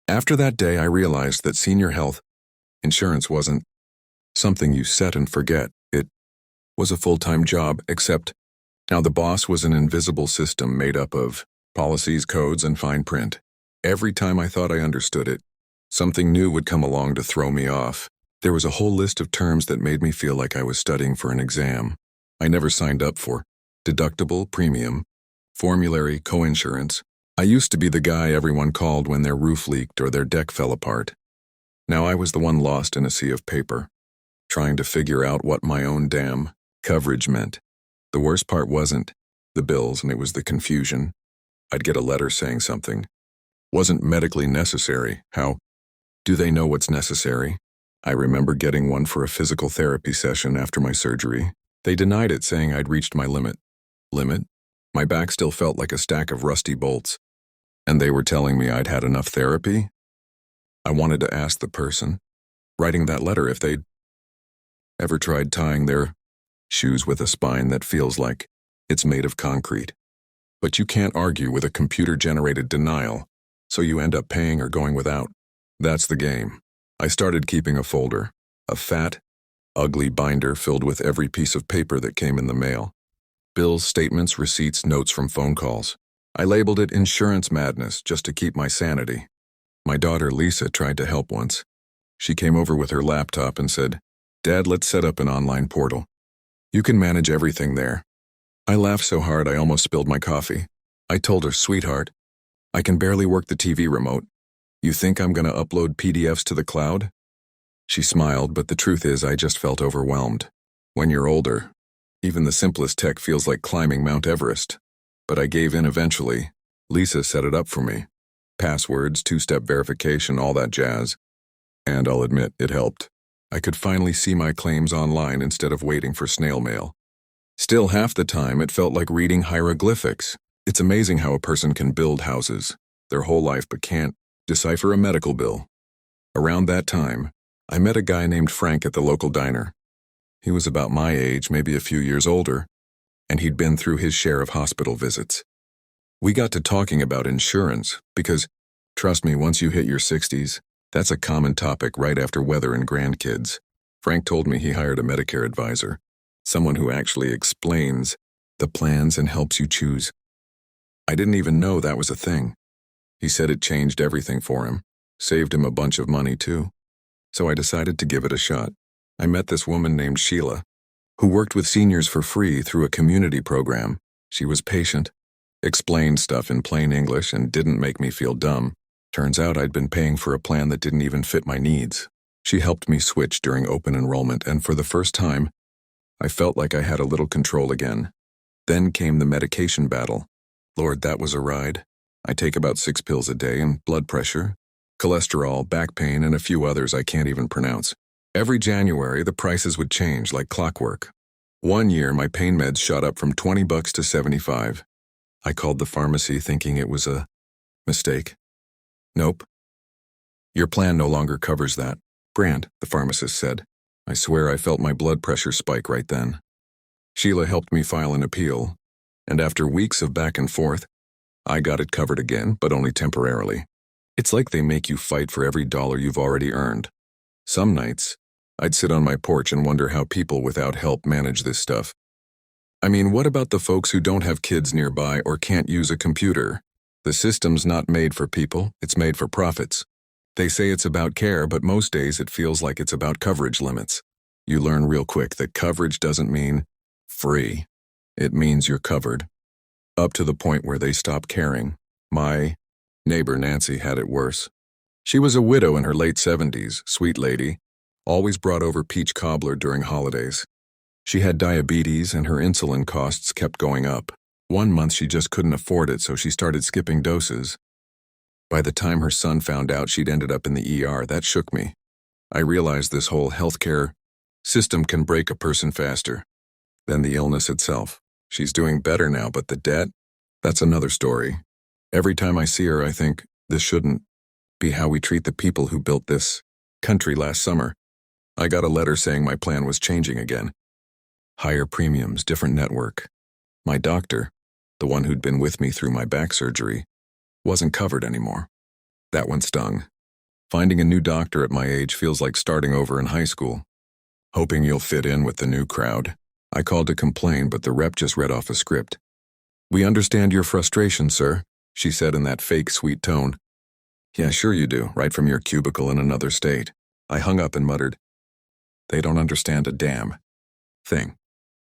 After that day, I realized that senior health insurance wasn't something you set and forget. It was a full-time job, except now the boss was an invisible system made up of policies, codes, and fine print. Every time I thought I understood it, something new would come along to throw me off. There was a whole list of terms that made me feel like I was studying for an exam I never signed up for. Deductible, premium, formulary, coinsurance. I used to be the guy everyone called when their roof leaked or their deck fell apart. Now I was the one lost in a sea of paper, trying to figure out what my own damn coverage meant. The worst part wasn't the bills, and it was the confusion. I'd get a letter saying something wasn't medically necessary. How do they know what's necessary? I remember getting one for a physical therapy session after my surgery. They denied it, saying I'd reached my limit. Limit? My back still felt like a stack of rusty bolts. And they were telling me I'd had enough therapy? I wanted to ask the person writing that letter if they'd ever tried tying their shoes with a spine that feels like it's made of concrete. But you can't argue with a computer-generated denial, so you end up paying or going without. That's the game. I started keeping a folder, a fat, ugly binder filled with every piece of paper that came in the mail. Bills, statements, receipts, notes from phone calls. I labeled it Insurance Madness just to keep my sanity. My daughter Lisa tried to help once. She came over with her laptop and said, "Dad, let's set up an online portal. You can manage everything there." I laughed so hard I almost spilled my coffee. I told her, "Sweetheart, I can barely work the TV remote. You think I'm gonna upload PDFs to the cloud?" She smiled, but the truth is I just felt overwhelmed. When you're older, even the simplest tech feels like climbing Mount Everest. But I gave in eventually. Lisa set it up for me. Passwords, two-step verification, all that jazz. And I'll admit, it helped. I could finally see my claims online instead of waiting for snail mail. Still, half the time it felt like reading hieroglyphics. It's amazing how a person can build houses their whole life but can't decipher a medical bill. Around that time, I met a guy named Frank at the local diner. He was about my age, maybe a few years older, and he'd been through his share of hospital visits. We got to talking about insurance because, trust me, once you hit your 60s, that's a common topic right after weather and grandkids. Frank told me he hired a Medicare advisor, someone who actually explains the plans and helps you choose. I didn't even know that was a thing. He said it changed everything for him, saved him a bunch of money too. So I decided to give it a shot. I met this woman named Sheila, who worked with seniors for free through a community program. She was patient, explained stuff in plain English, and didn't make me feel dumb. Turns out I'd been paying for a plan that didn't even fit my needs. She helped me switch during open enrollment, and for the first time, I felt like I had a little control again. Then came the medication battle. Lord, that was a ride. I take about 6 pills a day, and blood pressure, cholesterol, back pain, and a few others I can't even pronounce. Every January, the prices would change like clockwork. One year, my pain meds shot up from $20 to $75. I called the pharmacy thinking it was a mistake. "Nope. Your plan no longer covers that brand," the pharmacist said. I swear I felt my blood pressure spike right then. Sheila helped me file an appeal, and after weeks of back and forth, I got it covered again, but only temporarily. It's like they make you fight for every dollar you've already earned. Some nights, I'd sit on my porch and wonder how people without help manage this stuff. I mean, what about the folks who don't have kids nearby or can't use a computer? The system's not made for people, it's made for profits. They say it's about care, but most days it feels like it's about coverage limits. You learn real quick that coverage doesn't mean free. It means you're covered. Up to the point where they stop caring. My neighbor Nancy had it worse. She was a widow in her late 70s, sweet lady, always brought over peach cobbler during holidays. She had diabetes and her insulin costs kept going up. One month she just couldn't afford it, so she started skipping doses. By the time her son found out she'd ended up in the ER, that shook me. I realized this whole healthcare system can break a person faster than the illness itself. She's doing better now, but the debt? That's another story. Every time I see her, I think, this shouldn't be how we treat the people who built this country last summer. I got a letter saying my plan was changing again. Higher premiums, different network. My doctor, the one who'd been with me through my back surgery, wasn't covered anymore. That one stung. Finding a new doctor at my age feels like starting over in high school. Hoping you'll fit in with the new crowd. I called to complain, but the rep just read off a script. "We understand your frustration, sir," she said in that fake sweet tone. "Yeah, sure you do, right from your cubicle in another state." I hung up and muttered, "They don't understand a damn thing."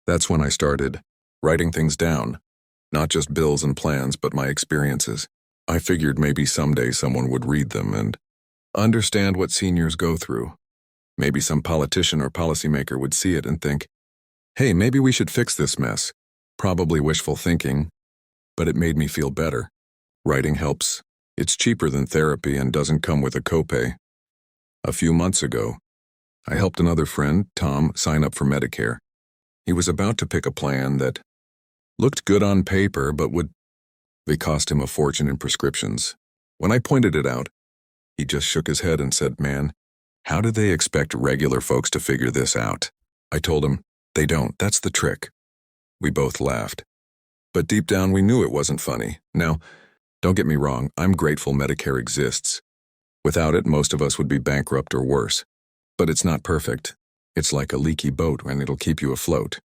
That's when I started writing things down, not just bills and plans, but my experiences. I figured maybe someday someone would read them and understand what seniors go through. Maybe some politician or policymaker would see it and think, "Hey, maybe we should fix this mess." Probably wishful thinking, but it made me feel better. Writing helps. It's cheaper than therapy and doesn't come with a copay. A few months ago, I helped another friend, Tom, sign up for Medicare. He was about to pick a plan that looked good on paper but would cost him a fortune in prescriptions. When I pointed it out, he just shook his head and said, "Man, how do they expect regular folks to figure this out?" I told him, "They don't, that's the trick." We both laughed. But deep down we knew it wasn't funny. Now, don't get me wrong, I'm grateful Medicare exists. Without it, most of us would be bankrupt or worse. But it's not perfect. It's like a leaky boat and it'll keep you afloat.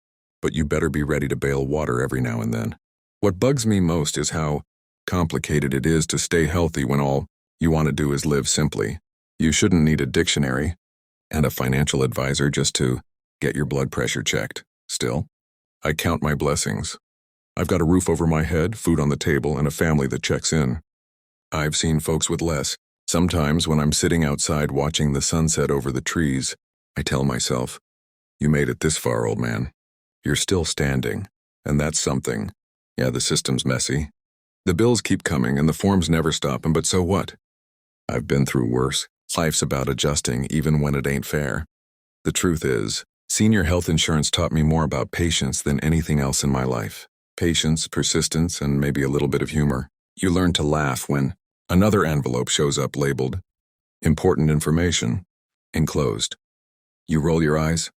But you better be ready to bail water every now and then. What bugs me most is how complicated it is to stay healthy when all you want to do is live simply. You shouldn't need a dictionary and a financial advisor just to get your blood pressure checked. Still, I count my blessings. I've got a roof over my head, food on the table, and a family that checks in. I've seen folks with less. Sometimes when I'm sitting outside watching the sunset over the trees, I tell myself, "You made it this far, old man. You're still standing, and that's something." Yeah, the system's messy. The bills keep coming and the forms never stop, but so what? I've been through worse. Life's about adjusting even when it ain't fair. The truth is, senior health insurance taught me more about patience than anything else in my life. Patience, persistence, and maybe a little bit of humor. You learn to laugh when another envelope shows up labeled "Important information" enclosed. You roll your eyes,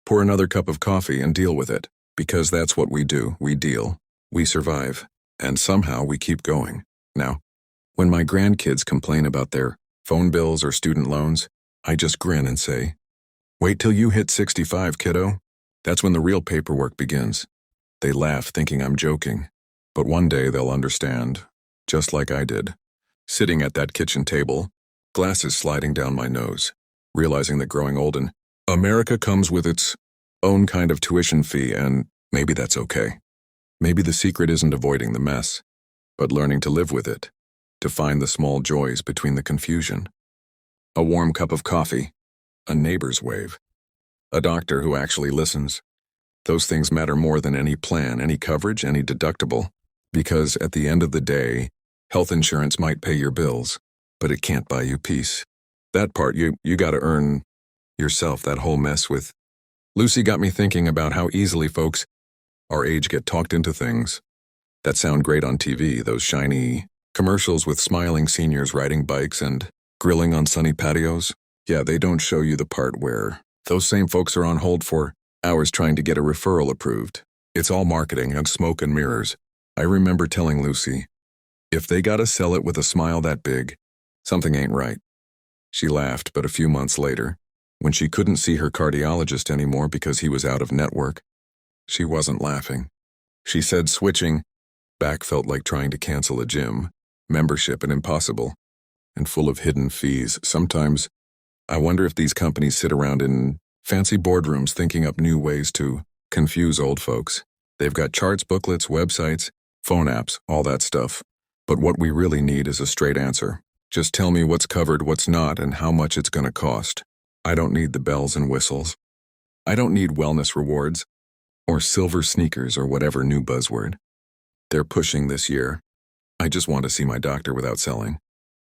pour another cup of coffee, and deal with it. Because that's what we do. We deal. We survive. And somehow we keep going. Now, when my grandkids complain about their phone bills or student loans, I just grin and say, "Wait till you hit 65, kiddo. That's when the real paperwork begins." They laugh thinking I'm joking. But one day they'll understand, just like I did. Sitting at that kitchen table, glasses sliding down my nose, realizing that growing old in America comes with its own kind of tuition fee, and maybe that's okay. Maybe the secret isn't avoiding the mess, but learning to live with it, to find the small joys between the confusion. A warm cup of coffee, a neighbor's wave, a doctor who actually listens. Those things matter more than any plan, any coverage, any deductible, because at the end of the day, health insurance might pay your bills, but it can't buy you peace. That part, you gotta earn yourself. That whole mess with Lucy got me thinking about how easily folks our age get talked into things that sound great on TV, those shiny commercials with smiling seniors riding bikes and grilling on sunny patios. Yeah, they don't show you the part where those same folks are on hold for hours trying to get a referral approved. It's all marketing and smoke and mirrors. I remember telling Lucy, if they gotta sell it with a smile that big, something ain't right. She laughed, but a few months later, when she couldn't see her cardiologist anymore because he was out of network, she wasn't laughing. She said switching back felt like trying to cancel a gym, membership and impossible, and full of hidden fees. Sometimes I wonder if these companies sit around in fancy boardrooms thinking up new ways to confuse old folks. They've got charts, booklets, websites, phone apps, all that stuff. But what we really need is a straight answer. Just tell me what's covered, what's not, and how much it's gonna cost. I don't need the bells and whistles. I don't need wellness rewards or silver sneakers or whatever new buzzword they're pushing this year. I just want to see my doctor without selling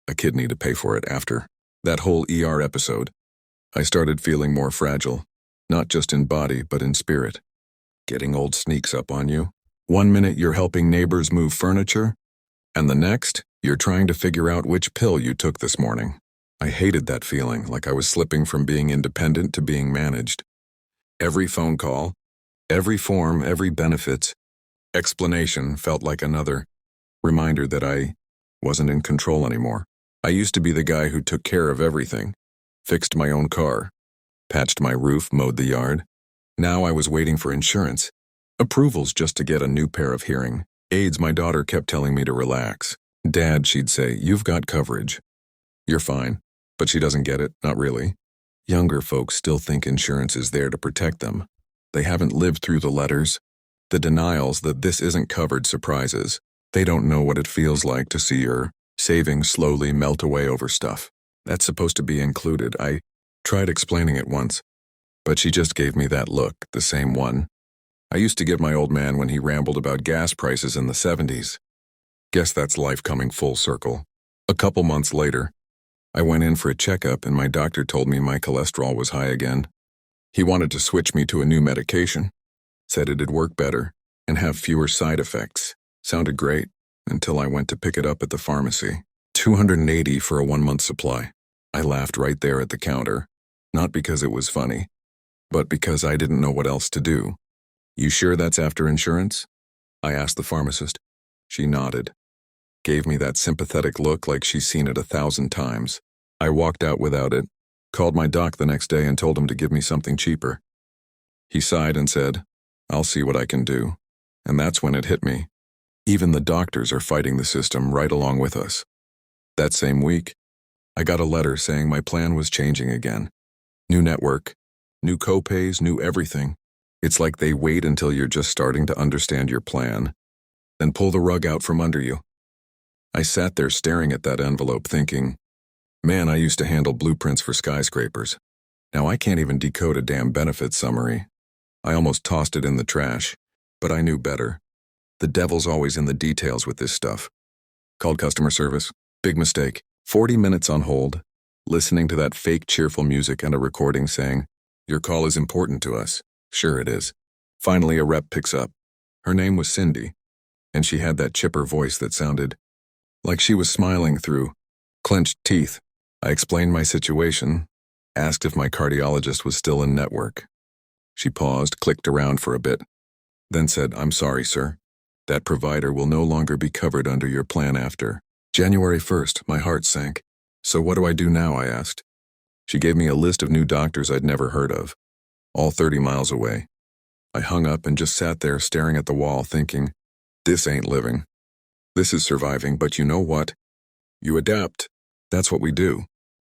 a kidney to pay for it. After that whole ER episode, I started feeling more fragile, not just in body but in spirit. Getting old sneaks up on you. One minute you're helping neighbors move furniture, and the next, you're trying to figure out which pill you took this morning. I hated that feeling, like I was slipping from being independent to being managed. Every phone call, every form, every benefits explanation felt like another reminder that I wasn't in control anymore. I used to be the guy who took care of everything, fixed my own car, patched my roof, mowed the yard. Now I was waiting for insurance. Approvals just to get a new pair of hearing aids. My daughter kept telling me to relax. Dad, she'd say, you've got coverage. You're fine. But she doesn't get it, not really. Younger folks still think insurance is there to protect them. They haven't lived through the letters, the denials that this isn't covered surprises. They don't know what it feels like to see your savings slowly melt away over stuff that's supposed to be included. I tried explaining it once, but she just gave me that look, the same one I used to give my old man when he rambled about gas prices in the 70s. Guess that's life coming full circle. A couple months later, I went in for a checkup and my doctor told me my cholesterol was high again. He wanted to switch me to a new medication, said it'd work better and have fewer side effects. Sounded great until I went to pick it up at the pharmacy. $280 for a 1-month supply. I laughed right there at the counter, not because it was funny, but because I didn't know what else to do. You sure that's after insurance? I asked the pharmacist. She nodded, gave me that sympathetic look like she's seen it 1,000 times. I walked out without it, called my doc the next day and told him to give me something cheaper. He sighed and said, I'll see what I can do. And that's when it hit me. Even the doctors are fighting the system right along with us. That same week, I got a letter saying my plan was changing again. New network, new copays, new everything. It's like they wait until you're just starting to understand your plan, then pull the rug out from under you. I sat there staring at that envelope thinking, man, I used to handle blueprints for skyscrapers. Now I can't even decode a damn benefit summary. I almost tossed it in the trash, but I knew better. The devil's always in the details with this stuff. Called customer service. Big mistake. 40 minutes on hold, listening to that fake cheerful music and a recording saying, your call is important to us. Sure it is. Finally, a rep picks up. Her name was Cindy, and she had that chipper voice that sounded like she was smiling through clenched teeth. I explained my situation, asked if my cardiologist was still in network. She paused, clicked around for a bit, then said, I'm sorry, sir. That provider will no longer be covered under your plan after January 1st. My heart sank. So what do I do now? I asked. She gave me a list of new doctors I'd never heard of, all 30 miles away. I hung up and just sat there staring at the wall thinking, this ain't living. This is surviving, but you know what? You adapt. That's what we do.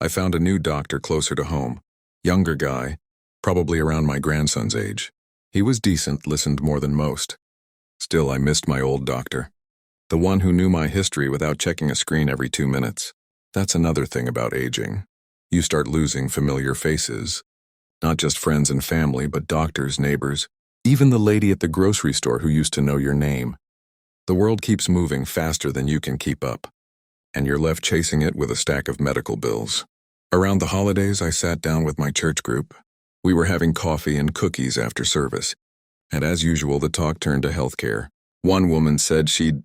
I found a new doctor closer to home. Younger guy, probably around my grandson's age. He was decent, listened more than most. Still, I missed my old doctor. The one who knew my history without checking a screen every 2 minutes. That's another thing about aging. You start losing familiar faces. Not just friends and family, but doctors, neighbors, even the lady at the grocery store who used to know your name. The world keeps moving faster than you can keep up, and you're left chasing it with a stack of medical bills. Around the holidays, I sat down with my church group. We were having coffee and cookies after service, and as usual, the talk turned to healthcare. One woman said she'd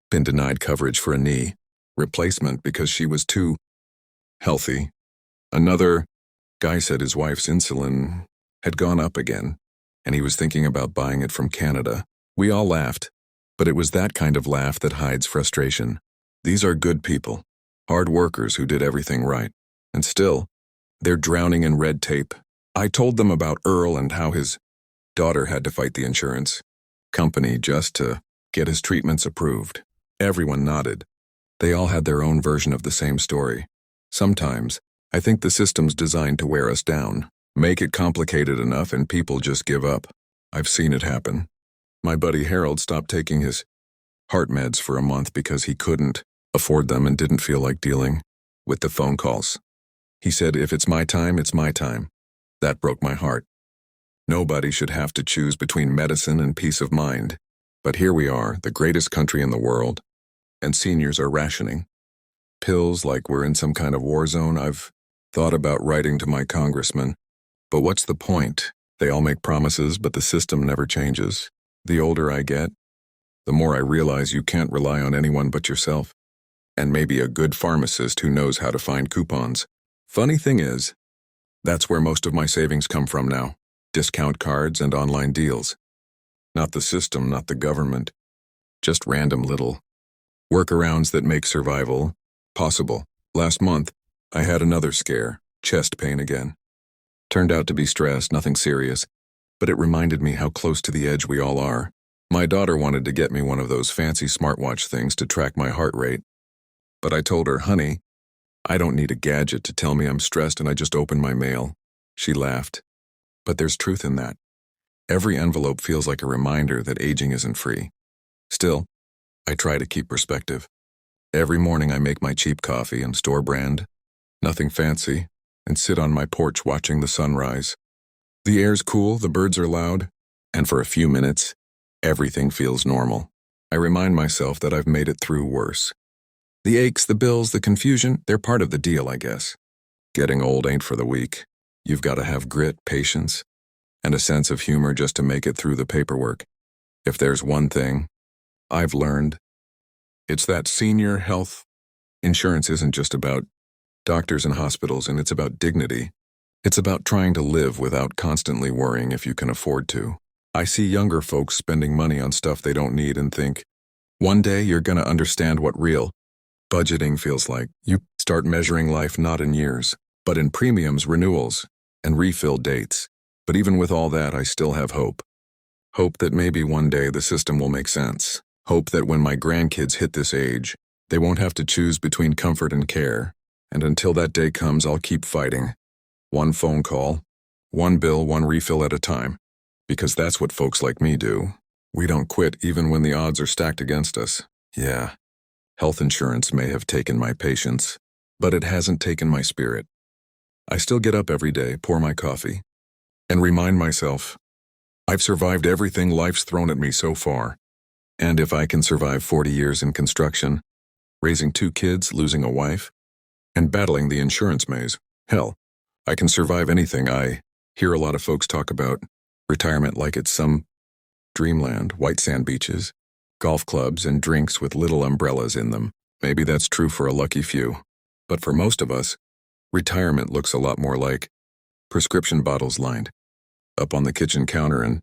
been denied coverage for a knee replacement because she was too healthy. Another guy said his wife's insulin had gone up again, and he was thinking about buying it from Canada. We all laughed, but it was that kind of laugh that hides frustration. These are good people, hard workers who did everything right, and still, they're drowning in red tape. I told them about Earl and how his daughter had to fight the insurance company just to get his treatments approved. Everyone nodded. They all had their own version of the same story. Sometimes, I think the system's designed to wear us down, make it complicated enough and people just give up. I've seen it happen. My buddy Harold stopped taking his heart meds for a month because he couldn't afford them and didn't feel like dealing with the phone calls. He said, if it's my time, it's my time. That broke my heart. Nobody should have to choose between medicine and peace of mind. But here we are, the greatest country in the world, and seniors are rationing pills like we're in some kind of war zone. I've thought about writing to my congressman, but what's the point? They all make promises, but the system never changes. The older I get, the more I realize you can't rely on anyone but yourself, and maybe a good pharmacist who knows how to find coupons. Funny thing is, that's where most of my savings come from now. Discount cards and online deals. Not the system, not the government. Just random little workarounds that make survival possible. Last month, I had another scare, chest pain again. Turned out to be stress, nothing serious, but it reminded me how close to the edge we all are. My daughter wanted to get me one of those fancy smartwatch things to track my heart rate. But I told her, honey, I don't need a gadget to tell me I'm stressed and I just open my mail. She laughed. But there's truth in that. Every envelope feels like a reminder that aging isn't free. Still, I try to keep perspective. Every morning I make my cheap coffee and store brand, nothing fancy, and sit on my porch watching the sunrise. The air's cool, the birds are loud, and for a few minutes, everything feels normal. I remind myself that I've made it through worse. The aches, the bills, the confusion, they're part of the deal, I guess. Getting old ain't for the weak. You've got to have grit, patience, and a sense of humor just to make it through the paperwork. If there's one thing I've learned, it's that senior health insurance isn't just about doctors and hospitals, and it's about dignity. It's about trying to live without constantly worrying if you can afford to. I see younger folks spending money on stuff they don't need and think, one day you're going to understand what real budgeting feels like. You start measuring life not in years, but in premiums, renewals, and refill dates. But even with all that, I still have hope. Hope that maybe one day the system will make sense. Hope that when my grandkids hit this age, they won't have to choose between comfort and care. And until that day comes, I'll keep fighting. One phone call, one bill, one refill at a time. Because that's what folks like me do. We don't quit even when the odds are stacked against us. Yeah, health insurance may have taken my patience, but it hasn't taken my spirit. I still get up every day, pour my coffee, and remind myself, I've survived everything life's thrown at me so far. And if I can survive 40 years in construction, raising 2 kids, losing a wife, and battling the insurance maze, hell, I can survive anything. I hear a lot of folks talk about retirement like it's some dreamland, white sand beaches, golf clubs, and drinks with little umbrellas in them. Maybe that's true for a lucky few. But for most of us, retirement looks a lot more like prescription bottles lined up on the kitchen counter and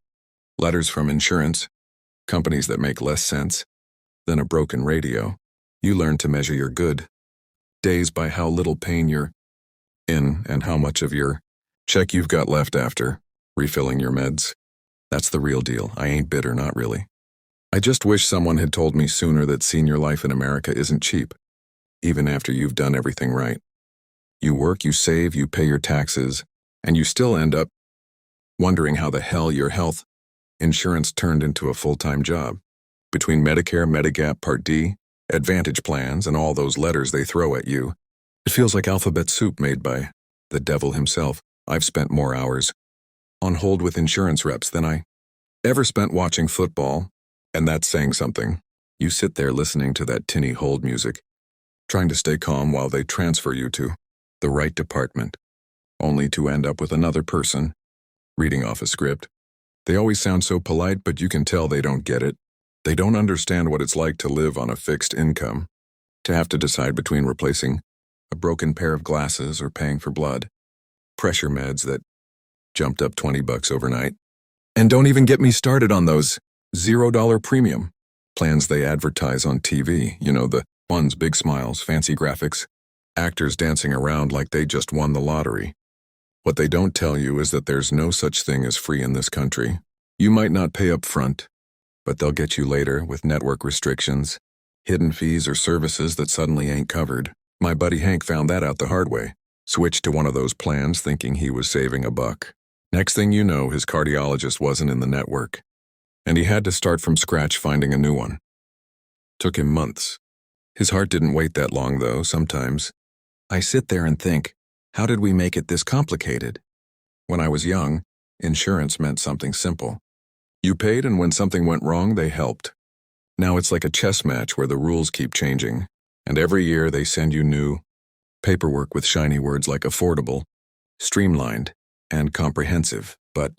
letters from insurance companies that make less sense than a broken radio. You learn to measure your good days by how little pain you're in and how much of your check you've got left after refilling your meds. That's the real deal. I ain't bitter, not really. I just wish someone had told me sooner that senior life in America isn't cheap, even after you've done everything right. You work, you save, you pay your taxes, and you still end up wondering how the hell your health insurance turned into a full-time job. Between Medicare, Medigap, Part D, Advantage plans, and all those letters they throw at you, it feels like alphabet soup made by the devil himself. I've spent more hours on hold with insurance reps than I ever spent watching football, and that's saying something. You sit there listening to that tinny hold music, trying to stay calm while they transfer you to the right department, only to end up with another person reading off a script. They always sound so polite, but you can tell they don't get it. They don't understand what it's like to live on a fixed income, to have to decide between replacing a broken pair of glasses or paying for blood pressure meds that jumped up $20 overnight. And don't even get me started on those $0 premium plans they advertise on TV. You know, the ones, big smiles, fancy graphics, actors dancing around like they just won the lottery. What they don't tell you is that there's no such thing as free in this country. You might not pay up front, but they'll get you later with network restrictions, hidden fees, or services that suddenly ain't covered. My buddy Hank found that out the hard way. Switched to one of those plans thinking he was saving a buck. Next thing you know, his cardiologist wasn't in the network, and he had to start from scratch finding a new one. Took him months. His heart didn't wait that long, though. Sometimes I sit there and think, how did we make it this complicated? When I was young, insurance meant something simple. You paid, and when something went wrong, they helped. Now it's like a chess match where the rules keep changing, and every year they send you new paperwork with shiny words like affordable, streamlined, and comprehensive. But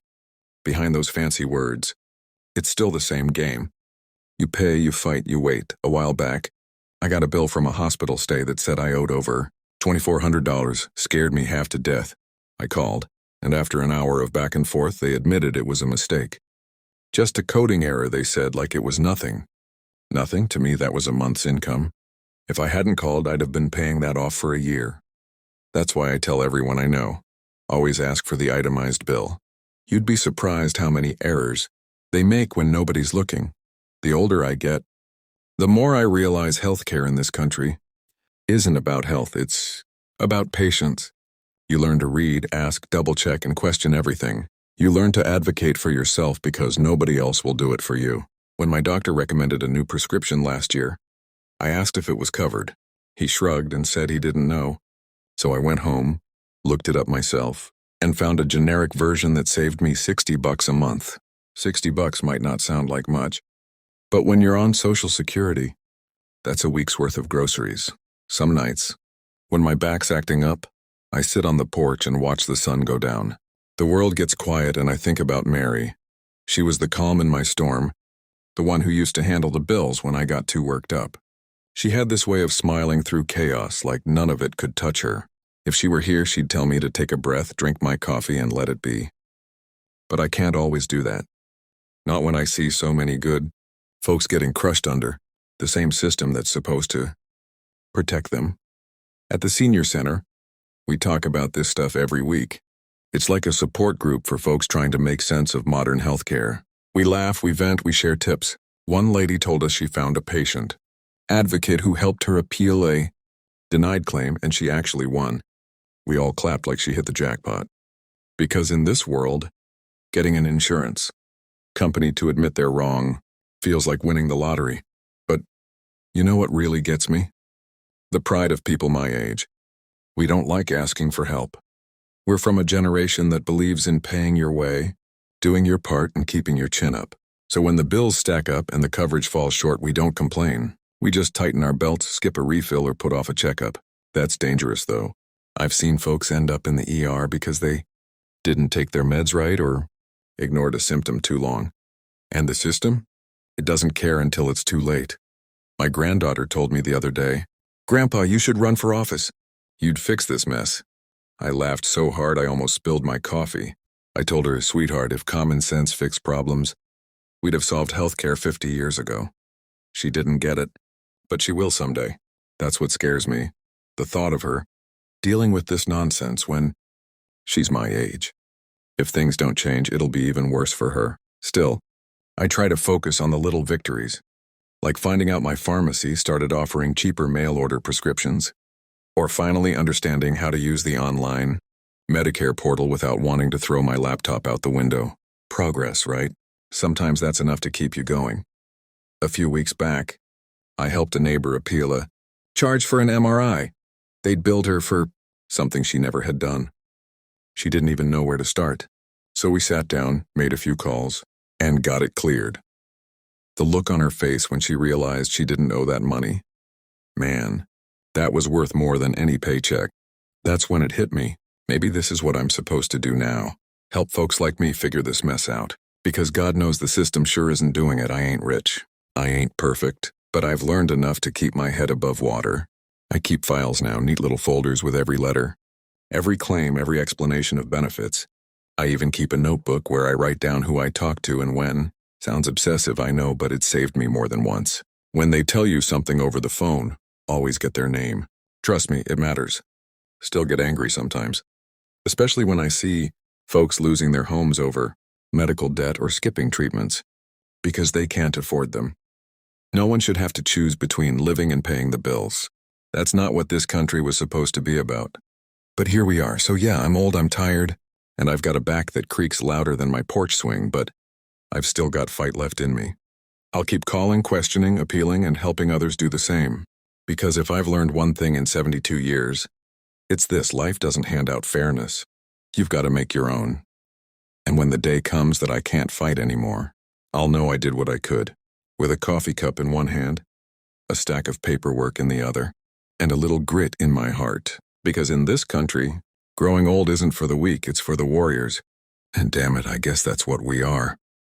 behind those fancy words, it's still the same game. You pay, you fight, you wait. A while back, I got a bill from a hospital stay that said I owed over $2,400. Scared me half to death. I called, and after an hour of back and forth, they admitted it was a mistake. Just a coding error, they said, like it was nothing. Nothing? To me, that was a month's income. If I hadn't called, I'd have been paying that off for a year. That's why I tell everyone I know, always ask for the itemized bill. You'd be surprised how many errors they make when nobody's looking. The older I get, the more I realize healthcare in this country isn't about health, it's about patience. You learn to read, ask, double-check, and question everything. You learn to advocate for yourself because nobody else will do it for you. When my doctor recommended a new prescription last year, I asked if it was covered. He shrugged and said he didn't know. So I went home, looked it up myself, and found a generic version that saved me $60 a month. $60 might not sound like much, but when you're on Social Security, that's a week's worth of groceries. Some nights, when my back's acting up, I sit on the porch and watch the sun go down. The world gets quiet and I think about Mary. She was the calm in my storm, the one who used to handle the bills when I got too worked up. She had this way of smiling through chaos like none of it could touch her. If she were here, she'd tell me to take a breath, drink my coffee, and let it be. But I can't always do that. Not when I see so many good folks getting crushed under the same system that's supposed to protect them. At the senior center, we talk about this stuff every week. It's like a support group for folks trying to make sense of modern healthcare. We laugh, we vent, we share tips. One lady told us she found a patient advocate who helped her appeal a denied claim, and she actually won. We all clapped like she hit the jackpot. Because in this world, getting an insurance company to admit they're wrong feels like winning the lottery. But you know what really gets me? The pride of people my age. We don't like asking for help. We're from a generation that believes in paying your way, doing your part, and keeping your chin up. So when the bills stack up and the coverage falls short, we don't complain. We just tighten our belts, skip a refill, or put off a checkup. That's dangerous, though. I've seen folks end up in the ER because they didn't take their meds right or ignored a symptom too long. And the system? It doesn't care until it's too late. My granddaughter told me the other day, "Grandpa, you should run for office. You'd fix this mess." I laughed so hard I almost spilled my coffee. I told her, "Sweetheart, if common sense fixed problems, we'd have solved healthcare 50 years ago." She didn't get it, but she will someday. That's what scares me. The thought of her dealing with this nonsense when she's my age. If things don't change, it'll be even worse for her. Still, I try to focus on the little victories, like finding out my pharmacy started offering cheaper mail-order prescriptions, or finally understanding how to use the online Medicare portal without wanting to throw my laptop out the window. Progress, right? Sometimes that's enough to keep you going. A few weeks back, I helped a neighbor appeal a charge for an MRI. They'd billed her for something she never had done. She didn't even know where to start. So we sat down, made a few calls, and got it cleared. The look on her face when she realized she didn't owe that money. Man, that was worth more than any paycheck. That's when it hit me. Maybe this is what I'm supposed to do now. Help folks like me figure this mess out. Because God knows the system sure isn't doing it. I ain't rich. I ain't perfect. But I've learned enough to keep my head above water. I keep files now, neat little folders with every letter, every claim, every explanation of benefits. I even keep a notebook where I write down who I talk to and when. Sounds obsessive, I know, but it saved me more than once. When they tell you something over the phone, always get their name. Trust me, it matters. Still get angry sometimes. Especially when I see folks losing their homes over medical debt or skipping treatments because they can't afford them. No one should have to choose between living and paying the bills. That's not what this country was supposed to be about. But here we are. So yeah, I'm old, I'm tired, and I've got a back that creaks louder than my porch swing, but I've still got fight left in me. I'll keep calling, questioning, appealing, and helping others do the same. Because if I've learned one thing in 72 years, it's this: life doesn't hand out fairness. You've got to make your own. And when the day comes that I can't fight anymore, I'll know I did what I could, with a coffee cup in one hand, a stack of paperwork in the other, and a little grit in my heart. Because in this country, growing old isn't for the weak, it's for the warriors. And damn it, I guess that's what we are.